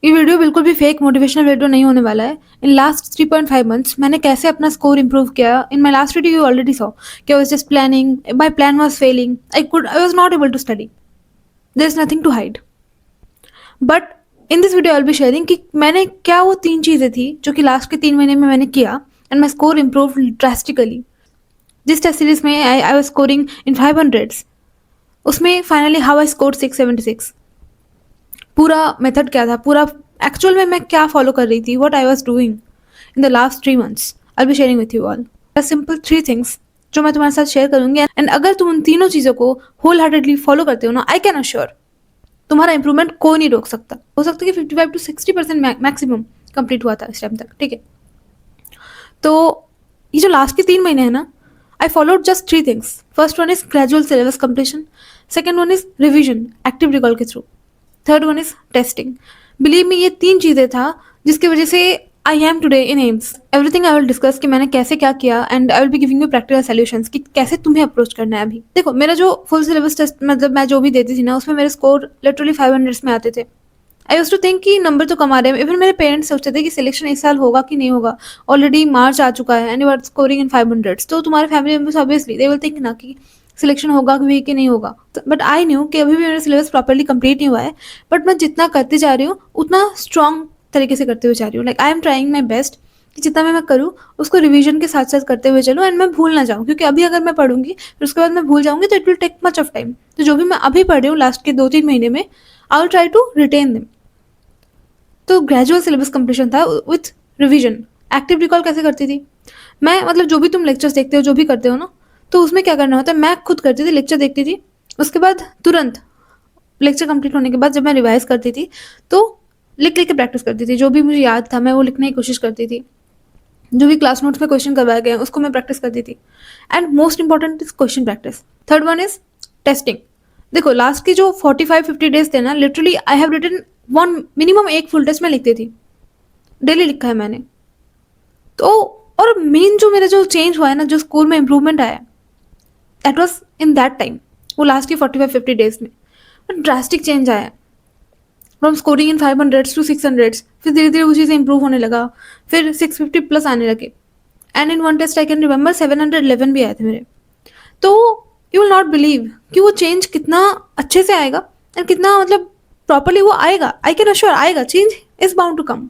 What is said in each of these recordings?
ये वीडियो बिल्कुल भी फेक मोटिवेशनल वीडियो नहीं होने वाला है। इन लास्ट 3.5 मंथ्स मैंने कैसे अपना स्कोर इंप्रूव किया। In my last video you already saw कि I was just planning, my plan was failing, I was not able to study, there is nothing to hide. But in this video I will be sharing कि मैंने क्या वो 3 चीज़ें थी जो कि last के 3 महीने में मैंने किया and my score improve drastically. जिस टेस्ट सीरीज में I was scoring in 500s, उसमें फाइनली हाउ आई स्कोर 676। पूरा मेथड क्या था, पूरा एक्चुअल में मैं क्या फॉलो कर रही थी, what I was doing in the last 3 months, I will be sharing with you all simple 3 things जो मैं तुम्हारे साथ शेयर करूंगी। एंड अगर तुम उन तीनों चीज़ों को होल हार्टेडली फॉलो करते हो ना, आई कैन अश्योर तुम्हारा इंप्रूवमेंट कोई नहीं रोक सकता। हो सकता है कि 55 to 60% मैक्सिमम कंप्लीट हुआ था इस टाइम तक, ठीक है। तो ये जो लास्ट के 3 महीने हैं ना, I followed just 3 things. First one is gradual syllabus completion, second one is revision active recall के through, third one is testing. Believe me, ये 3 चीज़ें था जिसकी वजह से I am today in AIIMS. Everything I will discuss कि मैंने कैसे क्या किया and I will be giving you practical solutions कि कैसे तुम्हें अप्रोच करना है। अभी देखो, मेरा जो फुल सिलेबस टेस्ट मतलब मैं जो भी देती थी ना, उसमें मेरे स्कोर लिटरली 500 में आते थे। आई यूज टू थिंक कि नंबर तो कम आ रहे हैं। इवन मेरे पेरेंट्स सोचते थे कि सिलेक्शन इस साल होगा कि नहीं होगा, ऑलरेडी मार्च आ चुका है and you are scoring in 500, तो तुम्हारे family members obviously they will think ना कि सिलेक्शन होगा भी कि नहीं होगा। बट आई न्यू कि अभी भी मेरा सिलेबस प्रॉपरली कंप्लीट नहीं हुआ है, बट मैं जितना करती जा रही हूँ उतना स्ट्रॉन्ग तरीके से करते हुए जा रही हूँ। Like I am trying my best कि जितना मैं करूँ उसको रिवीजन के साथ साथ करते हुए चलूँ एंड मैं भूल ना जाऊँ, क्योंकि अभी अगर मैं पढ़ूंगी फिर उसके बाद मैं भूल जाऊंगी तो it will take much of time. तो जो भी मैं अभी पढ़ रही हूँ लास्ट के 2-3 महीने में, I will try to retain them. तो ग्रेजुअल सिलेबस कंप्लीशन था विथ रिवीजन। एक्टिव रिकॉल कैसे करती थी मैं, मतलब जो भी तुम लेक्चर्स देखते हो, जो भी करते हो ना, तो उसमें क्या करना होता है, मैं खुद करती थी, लेक्चर देखती थी, उसके बाद तुरंत लेक्चर कंप्लीट होने के बाद जब मैं रिवाइज करती थी तो लिख लिख के प्रैक्टिस करती थी। जो भी मुझे याद था मैं वो लिखने की कोशिश करती थी, जो भी क्लास नोट्स में क्वेश्चन करवाए गए उसको मैं प्रैक्टिस करती थी। And most important is question practice. Third one is testing. देखो, लास्ट की जो 45-50 डेज थे ना, literally I have written one minimum एक फुल टेस्ट में लिखती थी, डेली लिखा है मैंने। तो और मेन जो मेरा जो चेंज हुआ है ना, जो स्कोर में इंप्रूवमेंट आया, that was in that time, वो लास्ट की 45-50 डेज में ड्रास्टिक चेंज आया। फ्रॉम स्कोरिंग इन 500 टू 600, फिर धीरे धीरे वो चीज़ें इंप्रूव होने लगा, फिर 650 प्लस आने लगे। And in one test I can remember 711 भी आए थे मेरे। तो यू विल नॉट बिलीव कि वो चेंज कितना अच्छे से आएगा एंड कितना मतलब प्रॉपरली वो आएगा। आई कैन अश्योर आएगा, change is bound to come.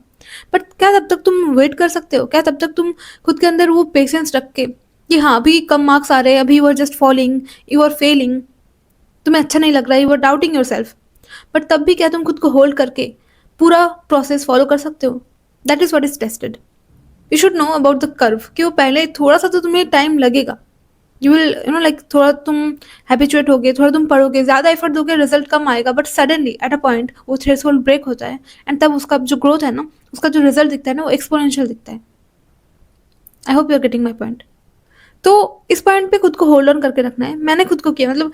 But क्या तब तक तुम वेट कर सकते हो? क्या तब तक तुम खुद के अंदर वो पेशेंस रख के कि हाँ अभी कम मार्क्स आ रहे हैं, अभी you are just falling, you are failing, तुम्हें अच्छा नहीं लग रहा है, you are doubting yourself, but तब भी क्या तुम खुद को होल्ड करके पूरा प्रोसेस फॉलो कर सकते हो? That is what is tested. You should know about the curve कि वो पहले थोड़ा सा तो तुम्हें टाइम लगेगा। You will you know like थोड़ा तुम हैबिचुएट होगे, थोड़ा तुम पढ़ोगे, ज़्यादा एफर्ट दोगे, रिजल्ट कम आएगा, but suddenly at a point वो थ्रेशोल्ड ब्रेक होता है एंड तब उसका जो ग्रोथ है ना, उसका जो रिजल्ट दिखता है ना, वो एक्सपोनेंशियल दिखता है। I hope you are getting my point. तो इस पॉइंट पे खुद को होल्ड ऑन करके रखना है। मैंने खुद को किया, मतलब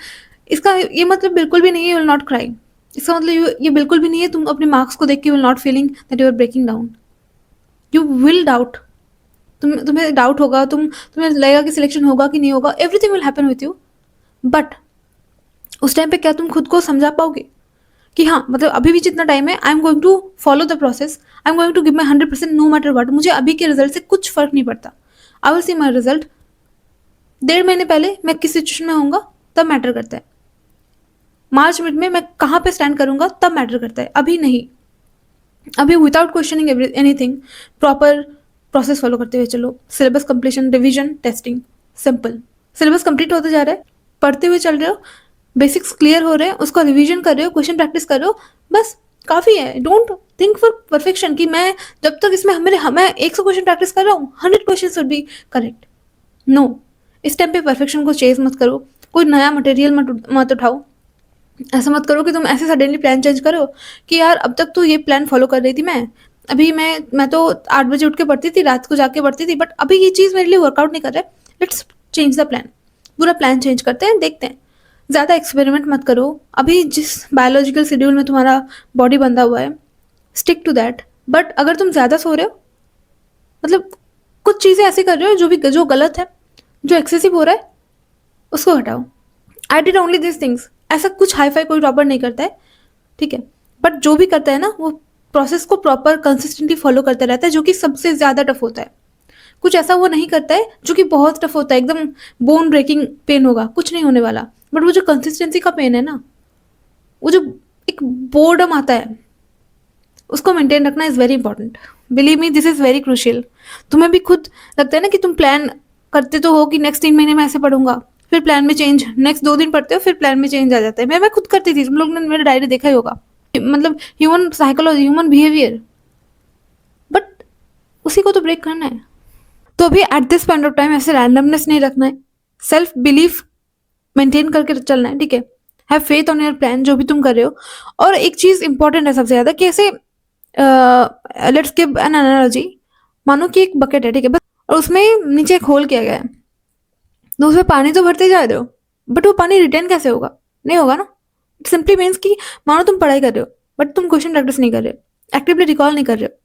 इसका ये मतलब बिल्कुल भी नहीं है यू विल नॉट क्राई। इसका मतलब ये बिल्कुल भी नहीं है तुम अपने मार्क्स को देख के will not feeling that you are breaking down. You will doubt, तुम्हें डाउट होगा, तुम्हें लगेगा कि सिलेक्शन होगा कि नहीं होगा, everything will happen with you. But उस टाइम पे क्या तुम खुद को समझा पाओगे कि हाँ मतलब अभी भी जितना टाइम है, I am going to follow the process, I am going to give my 100% no matter what. मुझे अभी के रिजल्ट से कुछ फर्क नहीं पड़ता, I will see my result 1.5 महीने पहले मैं किस सिचुएशन में होऊंगा तब मैटर करता है। मार्च मिड में मैं कहाँ पे स्टैंड करूंगा तब मैटर करता है, अभी नहीं। अभी without questioning anything, proper process follow करते हुए चलो। Syllabus completion, revision, testing, simple. Syllabus complete होते जा रहा है, पढ़ते हुए चल रहे हो, बेसिक्स क्लियर हो रहे हैं, उसको रिवीजन कर रहे हो, क्वेश्चन प्रैक्टिस कर रहे हो, बस काफ़ी है। डोंट थिंक फॉर परफेक्शन कि मैं जब तक इसमें मैं 100 क्वेश्चन प्रैक्टिस कर रहा हूँ 100 question should be correct. No, इस टाइम पे परफेक्शन को चेज मत करो, कोई नया मटेरियल मत उठाओ। ऐसा मत करो कि तुम ऐसे सडनली प्लान चेंज करो कि यार अब तक तो ये प्लान फॉलो कर रही थी मैं, अभी मैं तो 8 बजे उठ के पढ़ती थी, रात को जाके पढ़ती थी, बट अभी ये चीज़ मेरे लिए वर्कआउट नहीं कर रहा है, लेट्स चेंज द प्लान। पूरा प्लान चेंज करते हैं, देखते हैं। ज़्यादा एक्सपेरिमेंट मत करो। अभी जिस बायोलॉजिकल शेड्यूल में तुम्हारा बॉडी बंधा हुआ है, स्टिक टू दैट। बट अगर तुम ज़्यादा सो रहे हो, मतलब कुछ चीज़ें ऐसे कर रहे हो जो गलत है, जो एक्सेसिव हो रहा है, उसको हटाओ। I did only this things. ऐसा कुछ हाई फाई कोई टॉपर नहीं करता है, ठीक है, बट जो भी करता है ना वो प्रोसेस को प्रॉपर कंसिस्टेंटली फॉलो करता रहता है, जो कि सबसे ज़्यादा टफ होता है। कुछ ऐसा वो नहीं करता है जो कि बहुत टफ होता है, एकदम बोन ब्रेकिंग पेन होगा, कुछ नहीं होने वाला। बट वो जो कंसिस्टेंसी का पेन है ना, वो जो एक बोर्डम आता है, उसको मेंटेन रखना is very important. Believe me, this is very crucial. तुम्हें भी खुद लगता है ना कि तुम प्लान करते तो हो कि नेक्स्ट 3 महीने में ऐसे पढ़ूंगा, फिर प्लान में चेंज, नेक्स्ट 2 दिन पढ़ते हो फिर प्लान में चेंज आ जाता है। मैं खुद करती थी, तुम लोग ने मेरा डायरी देखा ही होगा, मतलब human psychology, human behaviour. But उसी को तो ब्रेक करना है। तो अभी at this point of time ऐसे रैंडमनेस नहीं रखना है, सेल्फ बिलीफ मेंटेन करके चलना है, ठीक है। Have faith on your plan, जो भी तुम कर रहे हो। और एक चीज इंपॉर्टेंट है सबसे ज्यादा, कि ऐसे लेट्स गिव एन एनालॉजी। मानो कि एक बकेट है, ठीक है, बस, और उसमें नीचे एक होल किया गया है, तो उसमें पानी तो भरते जा रहे हो, बट वो पानी रिटेन कैसे होगा? नहीं होगा ना। इट सिंपली मीन्स कि मानो तुम पढ़ाई कर रहे हो बट तुम क्वेश्चन प्रैक्टिस नहीं कर रहे हो, एक्टिवली रिकॉल नहीं कर रहे हो,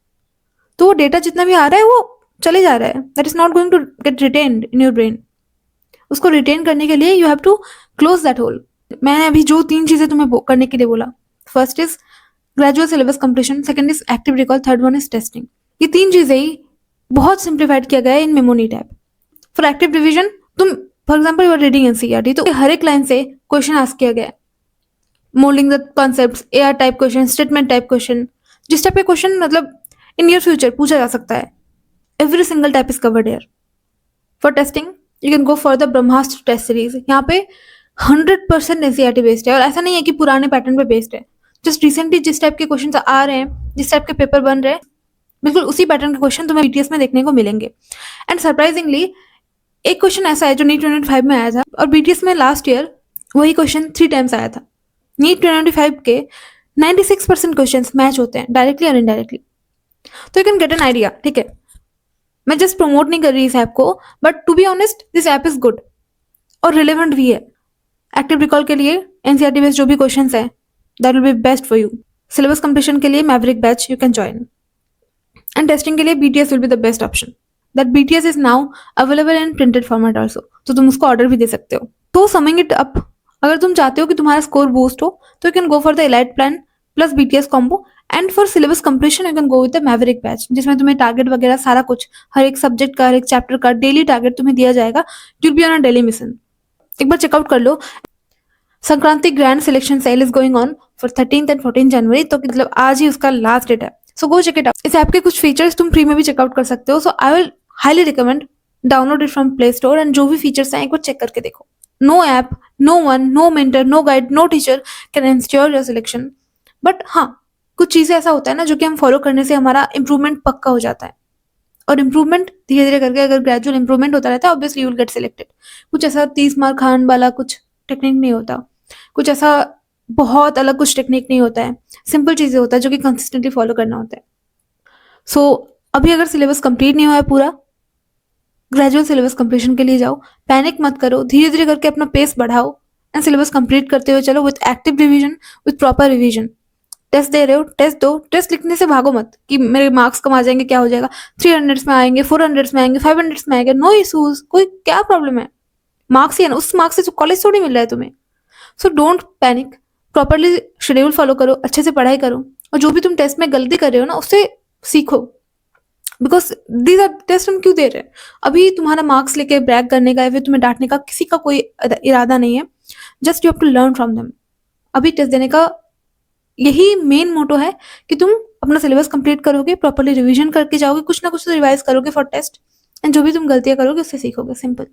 तो वो डेटा जितना भी आ रहा है वो चले जा रहा है, that is not going to get retained in your brain. उसको रिटेन करने के लिए you have to close that hole. मैंने अभी जो 3 चीजें तुम्हें करने के लिए बोला, first is gradual syllabus completion, second is active recall, third one is testing. ये 3 चीजें ही बहुत सिंप्लीफाइड किया गया है इन मेमोनी टैब। फॉर एक्टिव रिविजन, तुम for example you are reading NCERT, तो हर एक लाइन से क्वेश्चन आस्क किया गया है, moulding the concepts, AR type question, statement type question, जिस टाइप के क्वेश्चन मतलब इन नियर फ्यूचर पूछा जा सकता है। Every single type is covered here. For testing you can go for the Brahmastra test series. यहाँ पे 100% एनसीईआरटी बेस्ड है, और ऐसा नहीं है कि पुराने पैटर्न पे बेस्ड है। जस्ट रिसेंटली जिस टाइप के क्वेश्चन आ रहे हैं, जिस टाइप के पेपर बन रहे हैं, बिल्कुल उसी पैटर्न के क्वेश्चन तुम्हें बीटीएस में देखने को मिलेंगे। एंड सरप्राइजिंगली एक क्वेश्चन ऐसा है जो नीट 2025 में आया था, और बीटीएस में लास्ट ईयर वही क्वेश्चन 3 टाइम्स आया था। नीट 2025 के 96% क्वेश्चन मैच होते हैं डायरेक्टली और इनडायरेक्टली, तो you can get an idea, ठीक है। मैं जस्ट प्रमोट नहीं कर रही इस ऐप को, but to be honest this app is good और रिलेवेंट भी है। एक्टिव रिकॉल के लिए एनसीईआरटी बेस्ड जो भी क्वेश्चंस है, that will be best for you. Syllabus completion के लिए Maverick batch you can join, and testing के लिए BTS will be the best option. That BTS is now available in printed format also, तो तुम उसको order भी दे सकते हो। तो समिंग इट अप, अगर तुम चाहते हो कि तुम्हारा स्कोर बूस्ट हो, तो you can go for the elite plan plus BTS combo. And for syllabus completion you can go with the Maverick batch, जिसमें तुम्हें टारगेट वगैरह सारा कुछ, हर एक सब्जेक्ट का, हर एक चैप्टर का डेली टारगेट तुम्हें दिया जाएगा। You will be on a daily mission. एक बार चेकआउट कर लो। Sankranti grand selection sale is going on for 13th and 14th January, तो मतलब आज ही उसका लास्ट डेट है। So go check it out. इस ऐप के कुछ फीचर्स तुम फ्री में भी चेकआउट कर सकते हो, so I will highly recommend download it from Play Store, and जो भी फीचर्स हैं एक बार चेक करके देखो। No app, no one, no mentor, no guide, no teacher can ensure your selection. But हाँ, कुछ चीजें ऐसा होता है ना जो कि हम फॉलो करने से हमारा इंप्रूवमेंट पक्का हो जाता है, और इंप्रूवमेंट धीरे धीरे करके अगर ग्रेजुअल इंप्रूवमेंट होता रहता है, obviously you will get selected. कुछ ऐसा 30 मार्क खान वाला कुछ टेक्निक नहीं होता, कुछ ऐसा बहुत अलग कुछ टेक्निक नहीं होता है, सिंपल चीजें होता है जो कि कंसिस्टेंटली फॉलो करना होता है। सो अभी अगर सिलेबस कंप्लीट नहीं हुआ है पूरा, ग्रेजुअल सिलेबस कंप्लीशन के लिए जाओ, पैनिक मत करो, धीरे धीरे करके अपना पेस बढ़ाओ, एंड सिलेबस कंप्लीट करते हुए चलो with active revision, with proper revision. Test दे रहे हो, टेस्ट दो। टेस्ट लिखने से भागो मत कि मेरे मार्क्स कम आ जाएंगे, क्या हो जाएगा, 300 में आएंगे, 400 में आएंगे, 500 में आएंगे, नो इशूज, कोई क्या प्रॉब्लम है, मार्क्स ही है ना, उस मार्क्स से कॉलेज थोड़ी मिल रहा है तुम्हें। So don't panic, properly schedule follow करो, अच्छे से पढ़ाई करो, और जो भी तुम टेस्ट में गलती कर रहे हो ना उससे सीखो, बिकॉज दीज आर टेस्ट हम क्यों दे रहे हैं। अभी तुम्हारा मार्क्स लेके ब्रैग करने का या फिर तुम्हें डांटने का किसी का कोई इरादा नहीं है, just you have to learn from them. अभी टेस्ट देने का यही मेन मोटो है कि तुम अपना सिलेबस कंप्लीट करोगे, प्रॉपरली रिवीजन करके जाओगे, कुछ ना कुछ तो रिवाइज करोगे फॉर टेस्ट, एंड जो भी तुम गलतियां करोगे उससे सीखोगे। सिंपल,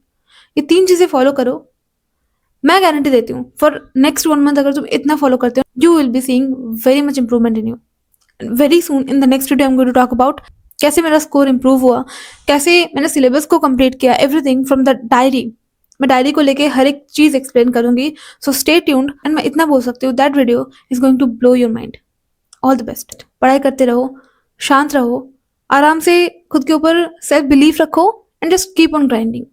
ये 3 चीजें फॉलो करो, मैं गारंटी देती हूँ फॉर नेक्स्ट 1 मंथ अगर तुम इतना फॉलो करते हो, you will be seeing very much improvement in you. Very soon in the next video I am going to talk about कैसे मेरा स्कोर इंप्रूव हुआ, कैसे मैंने सिलेबस को कंप्लीट किया, एवरीथिंग फ्रॉम द डायरी। मैं डायरी को लेके हर एक चीज एक्सप्लेन करूंगी, सो स्टे ट्यून्ड। एंड मैं इतना बोल सकती हूँ, that video is going to blow your mind. All the best. पढ़ाई करते रहो, शांत रहो, आराम से खुद के ऊपर सेल्फ बिलीफ रखो, and just keep on grinding.